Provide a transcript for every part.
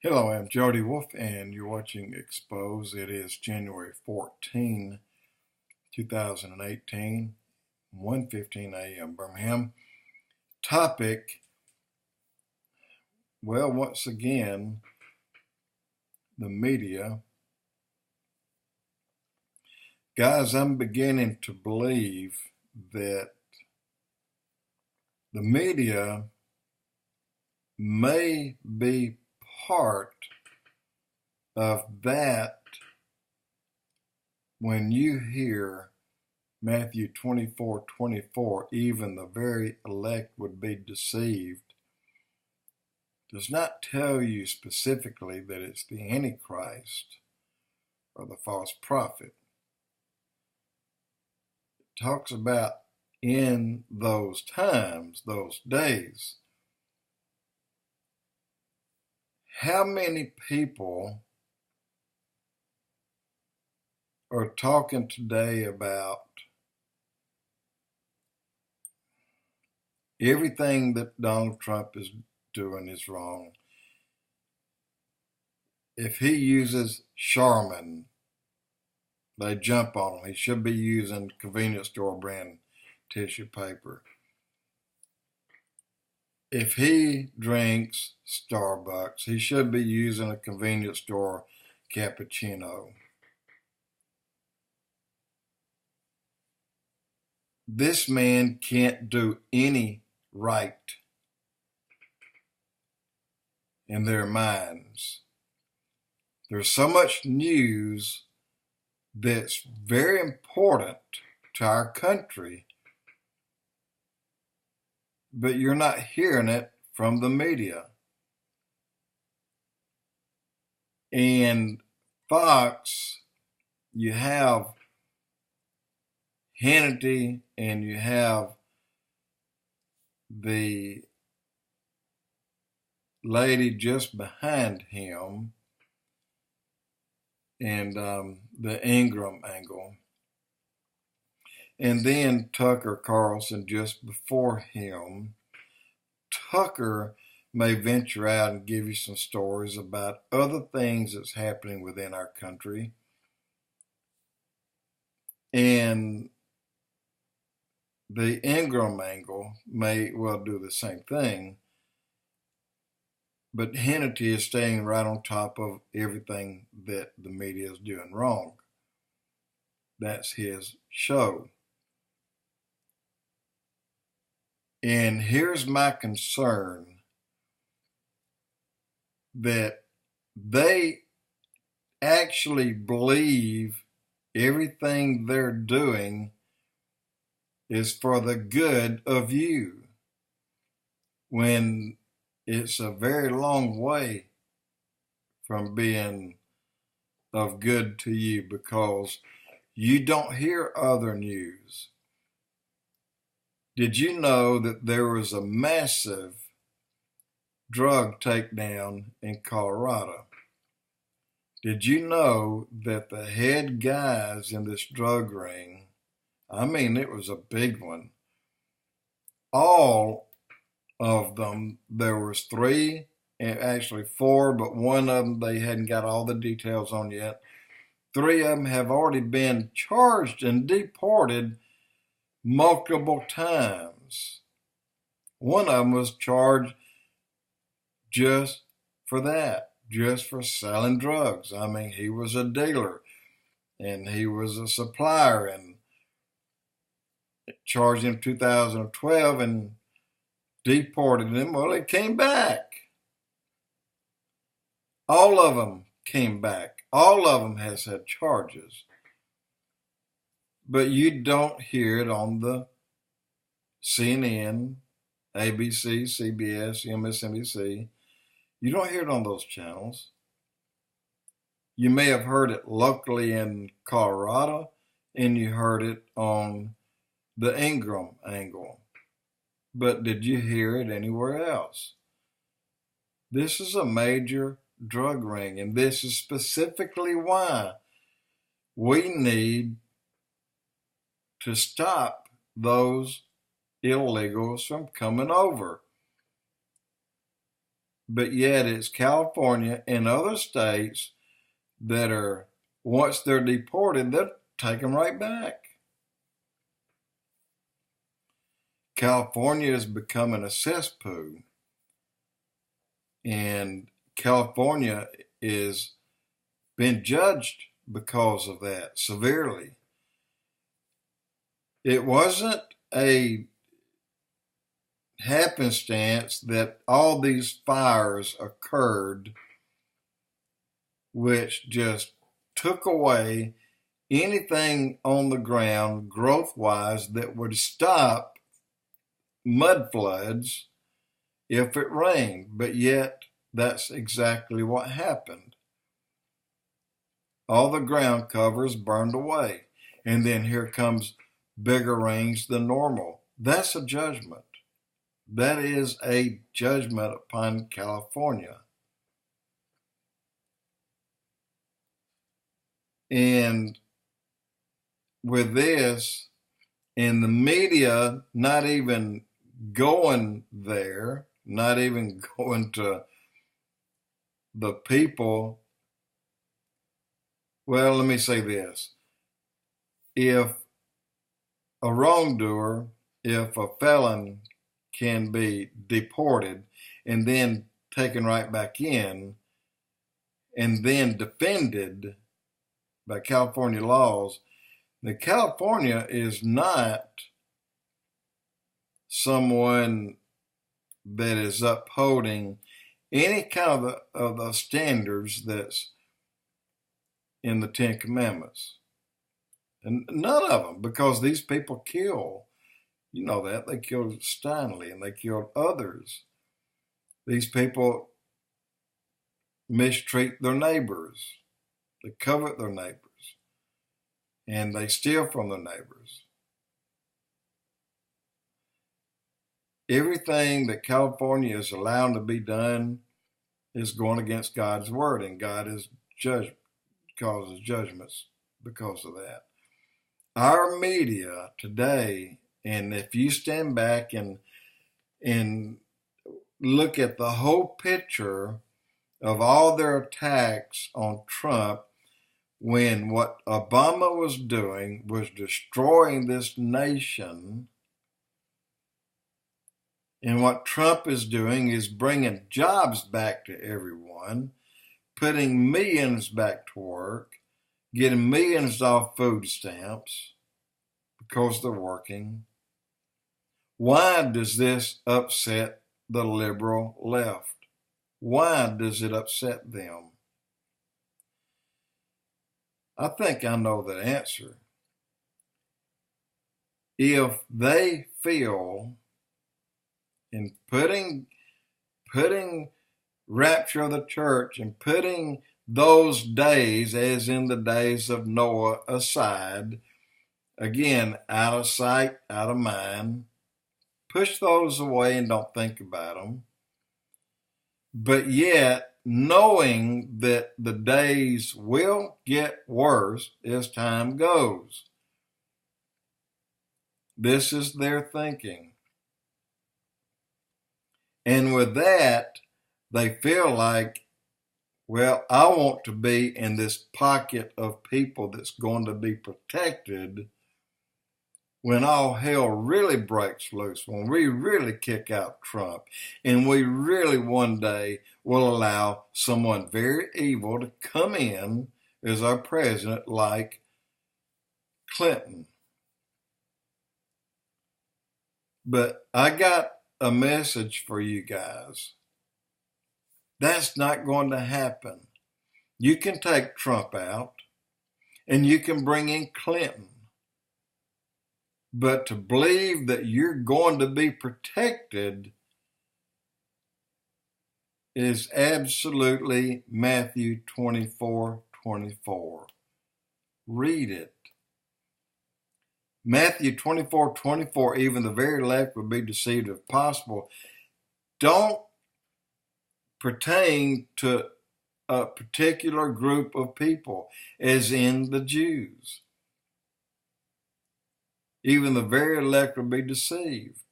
Hello, I'm Jody Wolf, and you're watching Expoz. It is January 14, 2018, 1:15 a.m. Birmingham. Topic, well, once again, the media. Guys, I'm beginning to believe that the media may be part of that when you hear Matthew 24:24, even the very elect would be deceived, does not tell you specifically that it's the Antichrist or the false prophet. It talks about in those times, those days. How many people are talking today about everything that Donald Trump is doing is wrong? If he uses Charmin, they jump on him. He should be using convenience store brand tissue paper. If he drinks Starbucks, he should be using a convenience store cappuccino. This man can't do any right in their minds. There's so much news that's very important to our country, but you're not hearing it from the media. And Fox, you have Hannity and you have the lady just behind him and the Ingram angle. And then Tucker Carlson just before him. Tucker may venture out and give you some stories about other things that's happening within our country. And the Ingram angle may well do the same thing. But Hannity is staying right on top of everything that the media is doing wrong. That's his show. And here's my concern, that they actually believe everything they're doing is for the good of you, when it's a very long way from being of good to you, because you don't hear other news. Did you know that there was a massive drug takedown in Colorado? Did you know that the head guys in this drug ring, I mean, it was a big one, all of them, there was 3, and actually 4, but one of them they hadn't got all the details on yet. 3 of them have already been charged and deported multiple times. One of them was charged just for that, just for selling drugs. I mean, he was a dealer and he was a supplier, and charged him 2012 and deported him. Well, he came back. All of them came back. All of them has had charges. But you don't hear it on the CNN, ABC, CBS, MSNBC. You don't hear it on those channels. You may have heard it locally in Colorado, and you heard it on the Ingram angle. But did you hear it anywhere else? This is a major drug ring, and this is specifically why we need to stop those illegals from coming over. but yet it's California and other states that are, once they're deported, they'll take them right back. California is becoming a cesspool, and California is been judged because of that severely. It wasn't a happenstance that all these fires occurred, which just took away anything on the ground growth-wise that would stop mud floods if it rained. But yet, that's exactly what happened. All the ground covers burned away. And then here comes bigger rains than normal. That's a judgment. That is a judgment upon California. And with this, and the media not even going there, not even going to the people. Well, let me say this. If a wrongdoer, if a felon can be deported and then taken right back in and then defended by California laws, the California is not someone that is upholding any kind of the standards that's in the Ten Commandments. And none of them, because these people kill. You know that. They killed Stanley and they killed others. These people mistreat their neighbors. They covet their neighbors. And they steal from their neighbors. Everything that California is allowed to be done is going against God's word, and God is causes judgments because of that. Our media today, and if you stand back and look at the whole picture of all their attacks on Trump, when what Obama was doing was destroying this nation, and what Trump is doing is bringing jobs back to everyone, putting millions back to work, getting millions off food stamps because they're working. Why does this upset the liberal left? Why does it upset them? I think I know the answer. If they feel in putting rapture of the church and putting those days, as in the days of Noah, aside, again, out of sight, out of mind, push those away and don't think about them. But yet, knowing that the days will get worse as time goes. This is their thinking. And with that, they feel like, well, I want to be in this pocket of people that's going to be protected when all hell really breaks loose, when we really kick out Trump, and we really one day will allow someone very evil to come in as our president, like Clinton. But I got a message for you guys. That's not going to happen. You can take Trump out, and you can bring in Clinton. But to believe that you're going to be protected is absolutely Matthew 24:24. Read it. Matthew 24:24, even the very elect would be deceived if possible. Don't pertain to a particular group of people, as in the Jews. Even the very elect will be deceived.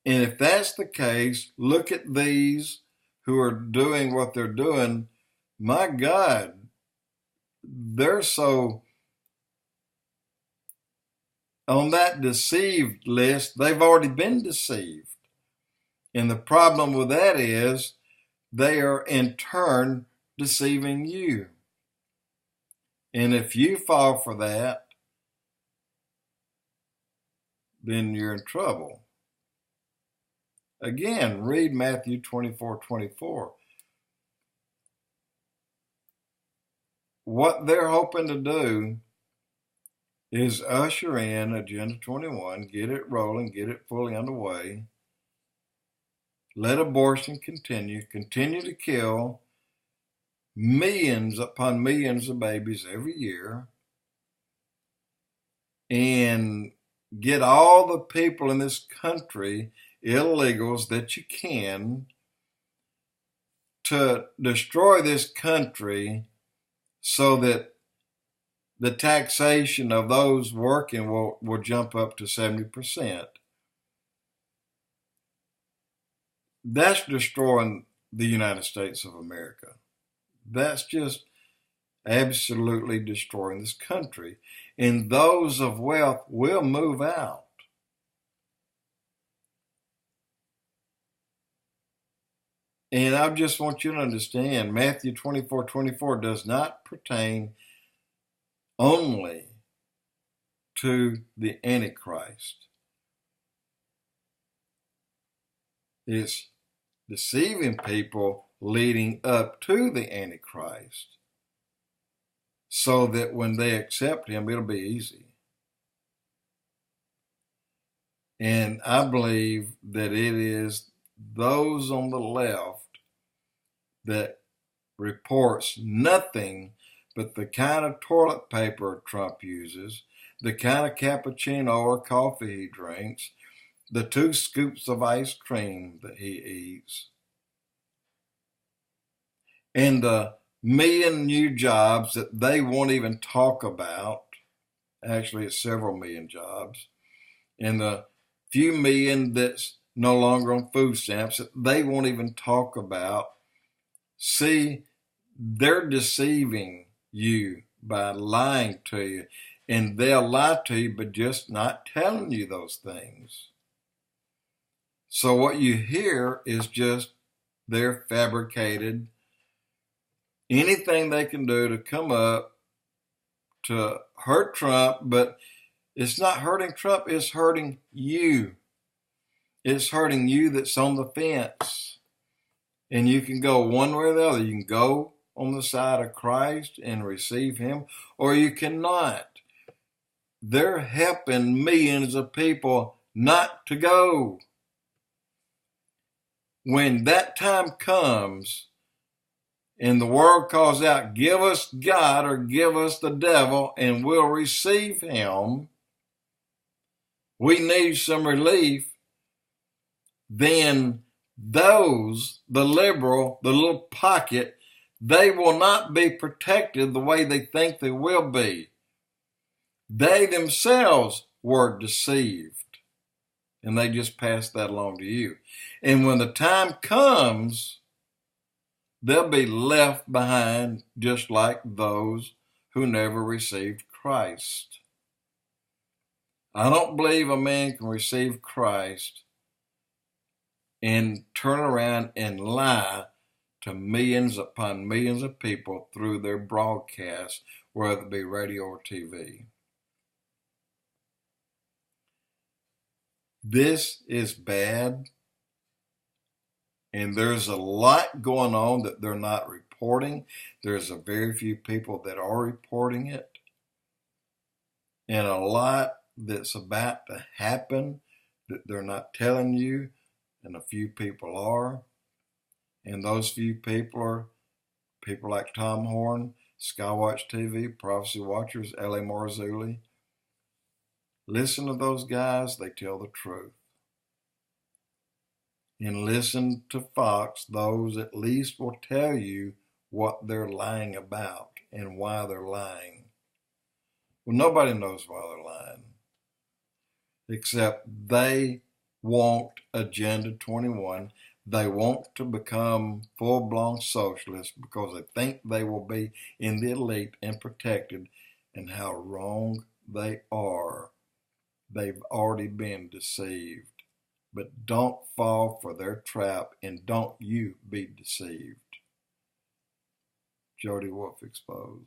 And if that's the case, look at these who are doing what they're doing. My God, they're so on that deceived list, they've already been deceived. And the problem with that is they are in turn deceiving you. And if you fall for that, then you're in trouble. Again, read Matthew 24:24. What they're hoping to do is usher in Agenda 21, get it rolling, get it fully underway, let abortion continue to kill millions upon millions of babies every year, and get all the people in this country, illegals that you can, to destroy this country so that the taxation of those working will jump up to 70%. That's destroying the United States of America. That's just absolutely destroying this country. And those of wealth will move out. And I just want you to understand, Matthew 24:24 does not pertain only to the Antichrist. It's deceiving people leading up to the Antichrist so that when they accept him, it'll be easy. And I believe that it is those on the left that reports nothing but the kind of toilet paper Trump uses, the kind of cappuccino or coffee he drinks, the 2 scoops of ice cream that he eats, and the million new jobs that they won't even talk about. Actually, it's several million jobs. And the few million that's no longer on food stamps that they won't even talk about. See, they're deceiving you by lying to you. And they'll lie to you, but just not telling you those things. So what you hear is just they're fabricated. Anything they can do to come up to hurt Trump, but it's not hurting Trump, it's hurting you. It's hurting you that's on the fence. And you can go one way or the other. You can go on the side of Christ and receive him, or you cannot. They're helping millions of people not to go. When that time comes and the world calls out, give us God or give us the devil and we'll receive him, we need some relief, then those, the liberal, the little pocket, they will not be protected the way they think they will be. They themselves were deceived, and they just passed that along to you. And when the time comes, they'll be left behind just like those who never received Christ. I don't believe a man can receive Christ and turn around and lie to millions upon millions of people through their broadcasts, whether it be radio or TV. This is bad, and there's a lot going on that they're not reporting. There's a very few people that are reporting it, and a lot that's about to happen that they're not telling you, and a few people are. And those few people are people like Tom Horn, Skywatch TV, Prophecy Watchers, L.A. Marzulli. Listen to those guys, they tell the truth. And listen to Fox, those at least will tell you what they're lying about and why they're lying. Well, nobody knows why they're lying, except they want Agenda 21. They want to become full-blown socialists because they think they will be in the elite and protected, and how wrong they are. They've already been deceived. But don't fall for their trap, and don't you be deceived. Jody Wolf, Expoz.